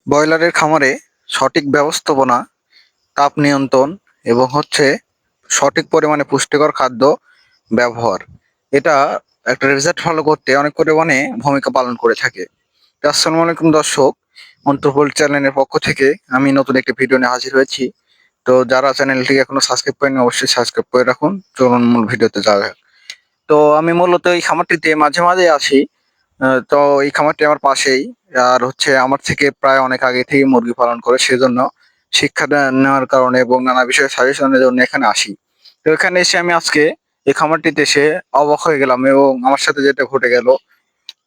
ব্রয়লারের খামারে সঠিক ব্যবস্থাপনা, তাপ নিয়ন্ত্রণ এবং সঠিক পরিমাণে পুষ্টিকর খাদ্য ব্যবহার। এটা একটা রেজাল্ট ফলো করতে অনেক পরিমাণে ভূমিকা পালন করে থাকে। তো আসসালামু আলাইকুম দর্শক, অন্তর্ভুল চ্যানেলের পক্ষ থেকে আমি নতুন একটি ভিডিও নিয়ে হাজির হয়েছি। তো যারা চ্যানেলটি এখনো সাবস্ক্রাইব করেনি অবশ্যই সাবস্ক্রাইব করে রাখুন। চলুন মূল ভিডিওতে যাওয়া যাক। তো আমি মূলত এই খামারটিতে মাঝে মাঝে আসি। তো এই খামারটি আমার পাশেই। আর আমার থেকে প্রায় অনেক আগে থেকেই মুরগি পালন করে, সেজন্য শিক্ষা নেওয়ার কারণে এবং নানা বিষয়ে সাজেশনের জন্য এখানে আসি। তো এখানে এসে আমি আজকে এই খামারটিতে এসে অবাক হয়ে গেলাম এবং আমার সাথে যেটা ঘটে গেল।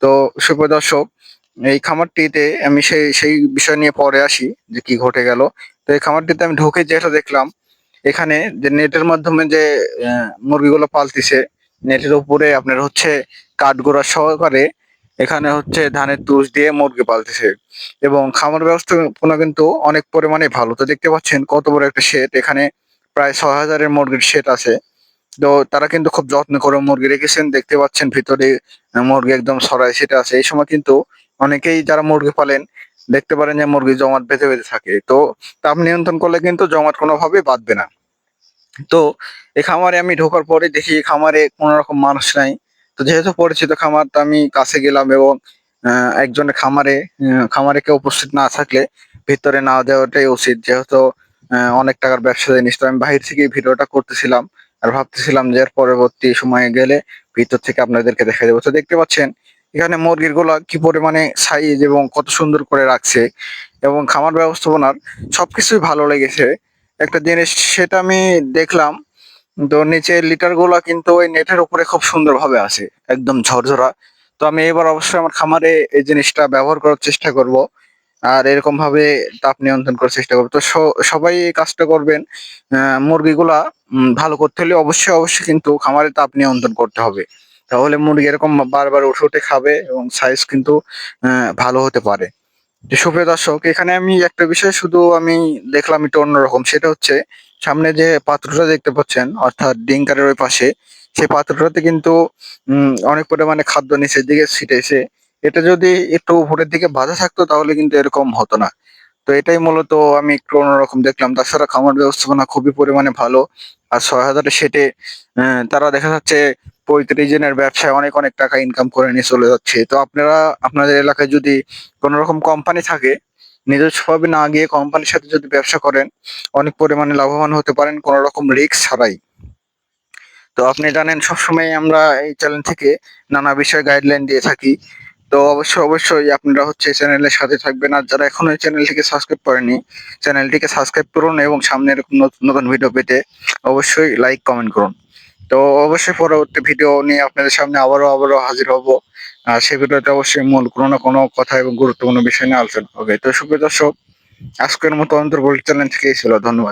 তো সুপ্রিয় দর্শক, এই খামারটিতে আমি সেই সেই বিষয় নিয়ে পরে আসি যে কি ঘটে গেল। তো এই খামারটিতে আমি ঢুকে যেটা দেখলাম, এখানে যে নেটের মাধ্যমে যে মুরগিগুলো পালতিছে, নেটের উপরে আপনার কাঠগোড়া সহকারে এখানে ধানের তুষ দিয়ে মুরগি পালতেছে এবং খামার ব্যবস্থাপনা কিন্তু অনেক পরিমাণে ভালো। তো দেখতে পাচ্ছেন কত বড় একটা শেড, এখানে প্রায় 6,000-এর মুরগির শেড আছে। তো তারা কিন্তু খুব যত্ন করে মুরগি রেখেছেন, দেখতে পাচ্ছেন ভিতরে মুরগি একদম ছড়ায় ছিটে আছে। এই সময় কিন্তু অনেকেই যারা মুরগি পালেন দেখতে পারেন যে মুরগি জমাট বেঁধে বেঁধে থাকে। তো তাপ নিয়ন্ত্রণ করলে কিন্তু জমাট কোনোভাবে বাঁধবে না। তো এই খামারে আমি ঢোকার পরে দেখি এই খামারে কোনো রকম মানুষ নাই। তো যেহেতু পরিচিত খামার, তো আমি কাছে গেলাম এবং একজনের খামারে কেউ উপস্থিত না থাকলে ভিতরে না দেওয়াটাই উচিত, যেহেতু অনেক টাকার ব্যবসা জিনিস। তো আমি বাহির থেকে ভিডিওটা করতেছিলাম আর ভাবতেছিলাম যে এর পরবর্তী সময়ে গেলে ভিতর থেকে আপনাদেরকে দেখা দেবো। তো দেখতে পাচ্ছেন এখানে মুরগির গুলা কি পরিমাণে সাইজ এবং কত সুন্দর করে রাখছে এবং খামার ব্যবস্থাপনার সবকিছুই ভালো লেগেছে। একটা জিনিস সেটা আমি দেখলাম, তো নিচে লিটার গুলা কিন্তু ওই নেটের উপরে খুব সুন্দরভাবে আছে, একদম ঝরঝরা। তো আমি এবার অবশ্যই আমার খামারে এই জিনিসটা ব্যবহার করার চেষ্টা করব আর এরকম ভাবে তাপ নিয়ন্ত্রণ করার চেষ্টা করবো। তো সবাই এই কাজটা করবেন। মুরগিগুলা ভালো করতে হলে অবশ্যই অবশ্যই কিন্তু খামারে তাপ নিয়ন্ত্রণ করতে হবে, তাহলে মুরগি এরকম বারবার উঠে উঠে খাবে এবং সাইজ কিন্তু ভালো হতে পারে। যে সুপ্রিয় দর্শক, এখানে আমি একটা বিষয় শুধু আমি দেখলাম একটু অন্যরকম, সেটা সামনে যে পাত্রটা দেখতে পাচ্ছেন অর্থাৎ ডিঙ্কারের ওই পাশে, সেই পাত্রটাতে কিন্তু অনেক পরিমাণে খাদ্য নিচের দিকে ছিটেছে। এটা যদি একটু উপরের দিকে বাঁধা থাকতো তাহলে কিন্তু এরকম হতো না। তো এটাই মূলত আমি একটু অন্যরকম দেখলাম। তাছাড়া খামার ব্যবস্থাপনা খুবই পরিমাণে ভালো। আর 6,000-এর সেটে তারা দেখা যাচ্ছে 35 জনের ব্যবসায় অনেক অনেক টাকা ইনকাম করে নিয়ে চলে যাচ্ছে। তো আপনারা আপনাদের এলাকায় যদি কোনো রকম কোম্পানি থাকে, নিজস্বভাবে না গিয়ে কোম্পানির সাথে যদি ব্যবসা করেন অনেক পরিমাণে লাভবান হতে পারেন কোনো রকম রিস্ক ছাড়াই। তো আপনি জানেন সবসময় আমরা এই চ্যানেল থেকে নানা বিষয়ে গাইডলাইন দিয়ে থাকি। তো অবশ্যই অবশ্যই আপনারা চ্যানেলের সাথে থাকবেন, আর যারা এখনো এই চ্যানেলটিকে সাবস্ক্রাইব করেনি চ্যানেলটিকে সাবস্ক্রাইব করুন এবং সামনে এরকম নতুন নতুন ভিডিও পেতে অবশ্যই লাইক কমেন্ট করুন। তো অবশ্যই পরবর্তী ভিডিও নিয়ে আপনাদের সামনে আবারও হাজির হব। আর সে ভিডিওতে অবশ্যই মূল কোনো না কোনো কথা এবং গুরুত্বপূর্ণ বিষয় নিয়ে আলোচনা হবে। তো সুপ্রিয় দর্শক, আজকের মতো অন্তর্ভুক্ত চ্যানেল থেকেই ছিল। ধন্যবাদ।